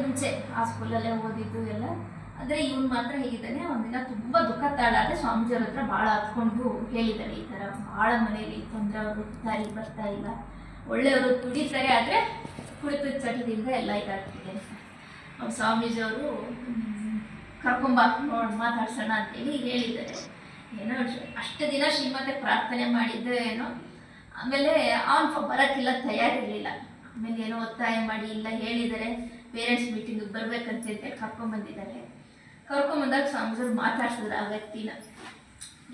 ಮುಂಚೆ ಆ ಸ್ಕೂಲಲ್ಲೇ ಓದಿದ್ದು ಎಲ್ಲ. ಆದರೆ ಇವನು ಮಾತ್ರ ಹೇಗಿದ್ದಾನೆ, ಒಂದಿನ ತುಂಬ ದುಃಖ ತಾಳಾದರೆ ಸ್ವಾಮೀಜಿಯವ್ರ ಹತ್ರ ಭಾಳ ಹತ್ಕೊಂಡು ಹೇಳಿದ್ದಾಳೆ, ಈ ಥರ ಭಾಳ ಮನೇಲಿ ತೊಂದರೆ, ಅವರು ದಾರಿ ಬರ್ತಾ ಇಲ್ಲ, ಒಳ್ಳೆಯವರು ದುಡಿತಾರೆ ಆದರೆ ಕುಡಿತದ ಚಟದಿಂದ ಎಲ್ಲ ಇದಾಗ್ತಿದೆ ಅಂತ. ಅವ್ರು ಸ್ವಾಮೀಜಿಯವರು ಕರ್ಕೊಂಬ ನೋಡಿ ಮಾತಾಡ್ಸೋಣ ಅಂತೇಳಿ ಹೇಳಿದ್ದಾರೆ. ಏನೋ ಅಷ್ಟು ದಿನ ಶ್ರೀಮಂತ ಪ್ರಾರ್ಥನೆ ಮಾಡಿದ್ದೆ ಏನೋ, ಆಮೇಲೆ ಅವನು ಬರೋಕ್ಕಿಲ್ಲ, ತಯಾರಿರಲಿಲ್ಲ. ಆಮೇಲೆ ಏನೋ ಒತ್ತಾಯ ಮಾಡಿ ಇಲ್ಲ ಹೇಳಿದ್ದಾರೆ, ಪೇರೆಂಟ್ಸ್ ಮೀಟಿಂಗಿಗೆ ಬರ್ಬೇಕಂತೇಳಿ ಕರ್ಕೊಂಬಂದಿದ್ದಾರೆ. ಕರ್ಕೊಂಬಂದಾಗ ಸ್ವಾಮೀಜಿಯವ್ರು ಮಾತಾಡ್ಸಿದ್ರು ಆ ವ್ಯಕ್ತಿನ,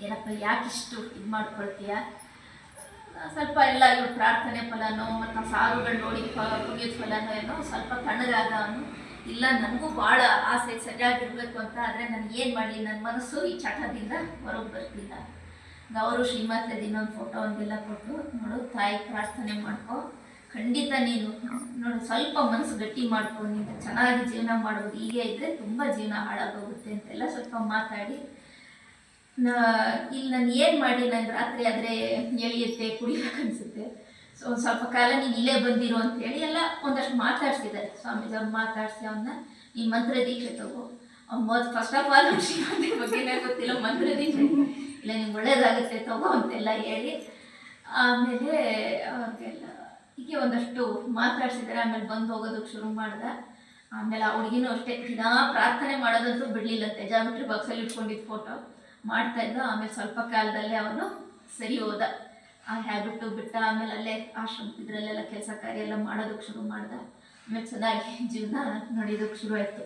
ಏನಪ್ಪ ಯಾಕಿಷ್ಟು ಇದು ಮಾಡ್ಕೊಳ್ತೀಯ, ಸ್ವಲ್ಪ ಎಲ್ಲ ಇವ್ರು ಪ್ರಾರ್ಥನೆ ಫಲನೋ ಮತ್ತು ಸಾರುಗಳು ನೋಡಿ ಪುಣ್ಯದ ಫಲನೋ ಏನೋ ಸ್ವಲ್ಪ ತಣ್ಣಗಾದ ಅವನು. ಇಲ್ಲ ನನಗೂ ಭಾಳ ಆಸೆ ಸರಿಯಾಗಿರಬೇಕು ಅಂತ, ಆದರೆ ನನಗೆ ಏನು ಮಾಡಲಿ, ನನ್ನ ಮನಸ್ಸು ಈ ಚಟದಿಂದ ಹೊರಗೆ ಬರ್ತಿಲ್ಲ. ಅವರು ಶ್ರೀಮಾತೆ ಇನ್ನೊಂದು ಫೋಟೋ ಒಂದೆಲ್ಲ ಕೊಟ್ಟು, ನೋಡು ತಾಯಿ ಪ್ರಾರ್ಥನೆ ಮಾಡ್ಕೊ, ಖಂಡಿತ ನೀನು ನೋಡು ಸ್ವಲ್ಪ ಮನಸ್ಸು ಗಟ್ಟಿ ಮಾಡ್ಕೊ, ನೀನು ಚೆನ್ನಾಗಿ ಜೀವನ ಮಾಡ್ಬೋದು, ಹೀಗೆ ಇದ್ದರೆ ತುಂಬ ಜೀವನ ಹಾಳಾಗೋಗುತ್ತೆ ಅಂತೆಲ್ಲ ಸ್ವಲ್ಪ ಮಾತಾಡಿ, ಇಲ್ಲಿ ನಾನು ಏನು ಮಾಡಿ ನಂಗೆ ರಾತ್ರಿ ಆದರೆ ಎಳೆಯುತ್ತೆ, ಕುಡಿಬೇಕನ್ಸುತ್ತೆ, ಸೊ ಒಂದು ಸ್ವಲ್ಪ ಕಾಲ ನೀನು ಇಲ್ಲೇ ಬಂದಿರು ಅಂತೇಳಿ ಎಲ್ಲ ಒಂದಷ್ಟು ಮಾತಾಡ್ಸಿದ್ದಾರೆ. ಸ್ವಾಮೀಜಿಯವ್ರು ಮಾತಾಡಿಸಿ ಅವನ್ನ ಈ ಮಂತ್ರ ದೀಕ್ಷೆ ತಗೋ, ಅವ್ನು ಫಸ್ಟ್ ಆಫ್ ಆಲ್ ಶ್ರೀಮಂತ ಬಗ್ಗೆನೇ ಗೊತ್ತಿಲ್ಲ, ಮಂತ್ರ ದೀಕ್ಷೆ ಇಲ್ಲ ನಿಮ್ಗೆ ಒಳ್ಳೇದಾಗುತ್ತೆ ತಗೋ ಅಂತೆಲ್ಲ ಹೇಳಿ, ಆಮೇಲೆ ಅವ್ರಿಗೆಲ್ಲ ಹೀಗೆ ಒಂದಷ್ಟು ಮಾತಾಡ್ಸಿದ್ದಾರೆ. ಆಮೇಲೆ ಬಂದು ಹೋಗೋದಕ್ಕೆ ಶುರು ಮಾಡ್ದೆ. ಆಮೇಲೆ ಆ ಹುಡುಗಿನೂ ಅಷ್ಟೇ ದಿನಾ ಪ್ರಾರ್ಥನೆ ಮಾಡೋದಂತೂ ಬಿಡಲಿಲ್ಲಂತೆ, ಜಾಮಿಟ್ರಿ ಬಾಕ್ಸಲ್ಲಿ ಇಟ್ಕೊಂಡಿದ್ದು ಫೋಟೋ ಮಾಡ್ತಾಯಿದ್ದ. ಆಮೇಲೆ ಸ್ವಲ್ಪ ಕಾಲದಲ್ಲೇ ಅವನು ಸರಿ ಹೋದ, ಆ ಹ್ಯಾಬಿಟ್ಟು ಬಿಟ್ಟ. ಆಮೇಲೆ ಅಲ್ಲೇ ಆಶ್ರಮ ಇದರಲ್ಲೆಲ್ಲ ಕೆಲಸ ಕಾರ್ಯ ಎಲ್ಲ ಮಾಡೋದಕ್ಕೆ ಶುರು ಮಾಡ್ದೆ. ಆಮೇಲೆ ಚೆನ್ನಾಗಿ ಜೀವನ ನಡೆಯೋದಕ್ಕೆ ಶುರು ಆಯಿತು.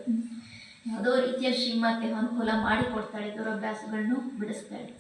ಯಾವುದೋ ರೀತಿಯ ಶ್ರೀಮಾತೆ ಅನುಕೂಲ ಮಾಡಿಕೊಡ್ತಾಳೆ, ದುರಭ್ಯಾಸಗಳನ್ನು ಬಿಡಿಸ್ತಾಳೆ.